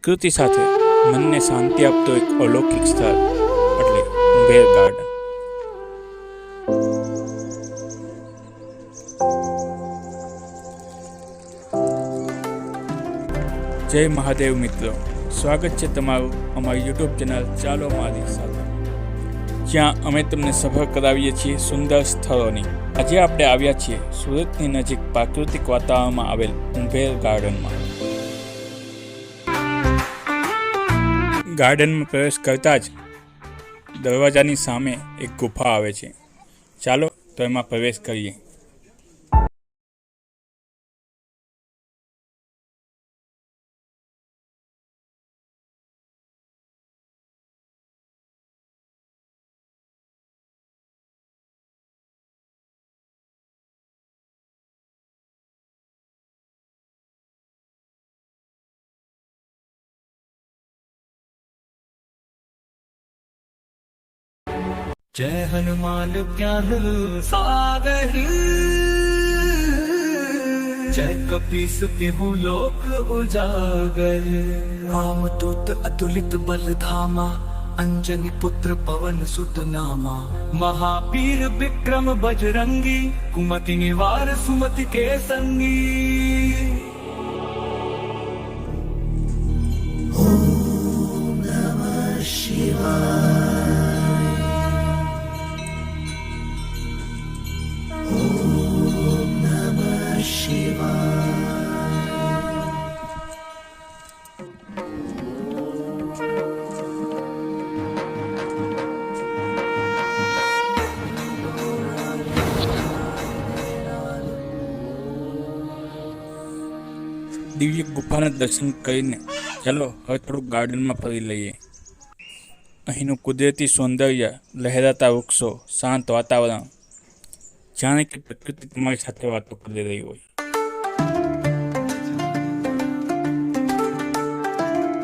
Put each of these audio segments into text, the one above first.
પ્રકૃતિ સાથે મનને શાંતિ આપતો એક અલૌકિક સ્થળ એટલે ઉંભેર ગાર્ડન। જય મહાદેવ મિત્રો, સ્વાગત છે તમારું અમારી યુટ્યુબ ચેનલ ચાલો મારી સાથે, જ્યાં અમે તમને સફર કરાવીએ છીએ સુંદર સ્થળોની। આજે આપણે આવ્યા છીએ સુરતની નજીક પ્રાકૃતિક વાતાવરણમાં આવેલ ઉંભેર ગાર્ડનમાં। ગાર્ડનમાં પ્રવેશ કરતા જ દરવાજાની સામે એક ગુફા આવે છે। ચાલો તો એમાં પ્રવેશ કરીએ। जय हनुमान ज्ञान सागर, जय कपीस तिहु लोक उजागर। रामदूत अतुलित बल धामा, अंजनी पुत्र पवन सुत नामा। महावीर विक्रम बजरंगी, कुमति निवार सुमति के संगी। ओम नमः शिवाय। દિવ્ય ગુફાના દર્શન કરીને ચાલો હવે થોડુંક ગાર્ડનમાં ફરી લઈએ। અહીંનું કુદરતી સૌંદર્ય, લહેરાતા વૃક્ષો, શાંત વાતાવરણ, જાણે કે પ્રકૃતિ તમારી સાથે વાતો કરી રહી હોય।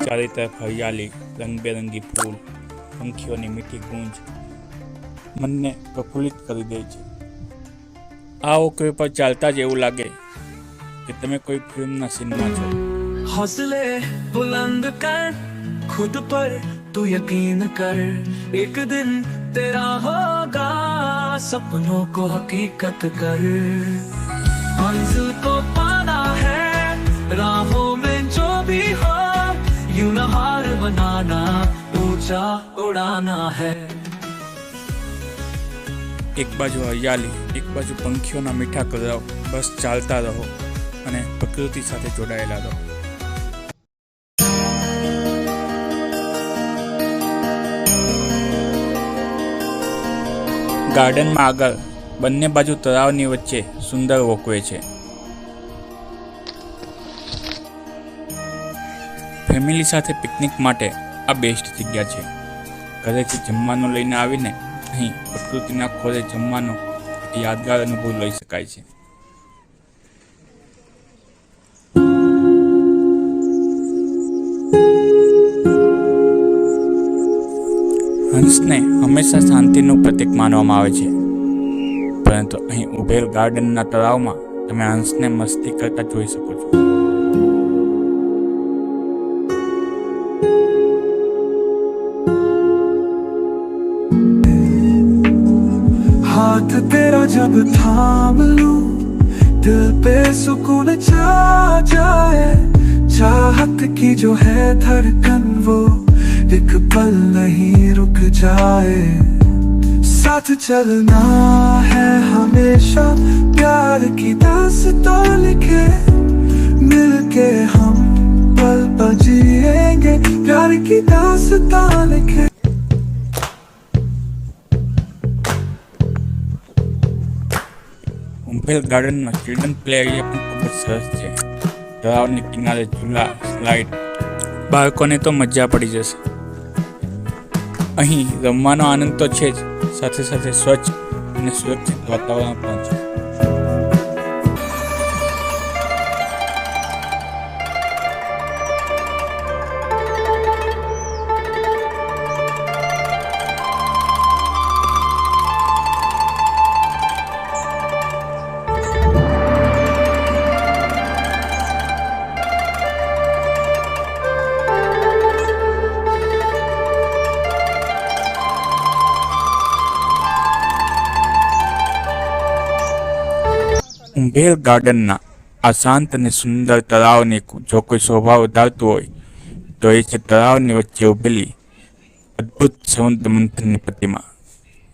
ચારે તરફ હરિયાળી, રંગબેરંગી ફૂલ, પંખીઓની મીઠી ગૂંજ મનને પ્રફુલ્લિત કરી દે છે। આ ઓકરી પર ચાલતા જ એવું લાગે कि तुम्हें कोई फिल्म ना सिनेमा छो। हौसले बुलंद कर, खुद पर तू यकीन कर, एक दिन तेरा होगा सपनों को हकीकत कर। मंजिल को पाना है, राहों में जो भी हो, यूं न हार बनाना, ऊंचा उड़ाना है। एक बाजू हरियाली, एक बाजू पंखीओना मीठा कलरव, बस चालता रहो અને પ્રકૃતિ સાથે જોડાયેલા રહો। ગાર્ડનમાં આગળ બંને બાજુ તળાવની વચ્ચે સુંદર વોકવે છે। ફેમિલી સાથે પિકનિક માટે આ બેસ્ટ જગ્યા છે। ઘરેથી જમવાનું લઈને આવીને અહીં પ્રકૃતિના ખોળે જમવાનો એક યાદગાર અનુભવ લઈ શકાય છે। હંસને હંમેશા શાંતિનું પ્રતીક માનવામાં આવે છે, પરંતુ અહીં ઉભેર ગાર્ડનના તળાવમાં તમે હંસને મસ્તી કરતા જોઈ શકો છો। हाथ तेरा जब थाम लूं, दिल पे सुकून छा जाए। चाहत की जो है धड़कन, वो एक पल नहीं रुक जाए। साथ चलना है हमेशा, प्यार की दास्तां लिखे, मिलके हम पल पल जिएंगे, प्यार की दास्तां लिखे। ઉંભેર ગાર્ડનમાં ચિલ્ડ્રન પ્લે એરિયા પણ ખૂબ જ સરસ છે। તળાવની કિનારે ઝૂલા, સ્લાઇડ, બાળકોને તો મજા પડી જશે। અહીં રમવાનો આનંદ તો છે જ, સાથે સાથે સ્વચ્છ અને સુરક્ષિત વાતાવરણ પણ છે। ઉંભેલ ગાર્ડનના આ શાંત અને સુંદર તળાવને જો કોઈ શોભા વધારતું હોય તો એ છે તળાવની વચ્ચે ઉભેલી અદ્ભુત સમુદ્ર મંથનની પ્રતિમા.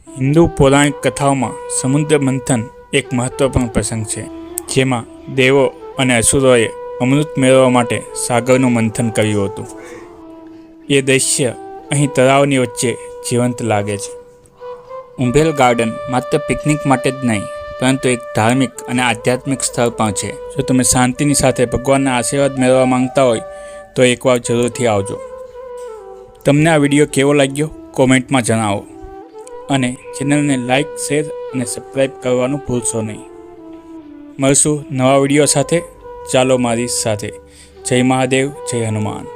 હિન્દુ પૌરાણિક કથાઓમાં સમુદ્ર મંથન એક મહત્વપૂર્ણ પ્રસંગ છે, જેમાં દેવો અને અસુરોએ અમૃત મેળવવા માટે સાગરનું મંથન કર્યું હતું. એ દૃશ્ય અહીં તળાવની વચ્ચે જીવંત લાગે છે. ઉંભેલ ગાર્ડન માત્ર પિકનિક માટે જ નહીં, પરંતુ એક ધાર્મિક અને આધ્યાત્મિક સ્થળ પણ છે. જો તમે શાંતિની સાથે ભગવાનના આશીર્વાદ મેળવવા માંગતા હોય તો એકવાર જરૂરથી આવજો. તમને આ વિડીયો કેવો લાગ્યો કોમેન્ટમાં જણાવો અને ચેનલને લાઇક, શેર અને સબસ્ક્રાઈબ કરવાનું ભૂલશો નહીં. મળશું નવા વિડીયો સાથે. ચાલો મારી સાથે. જય મહાદેવ, જય હનુમાન.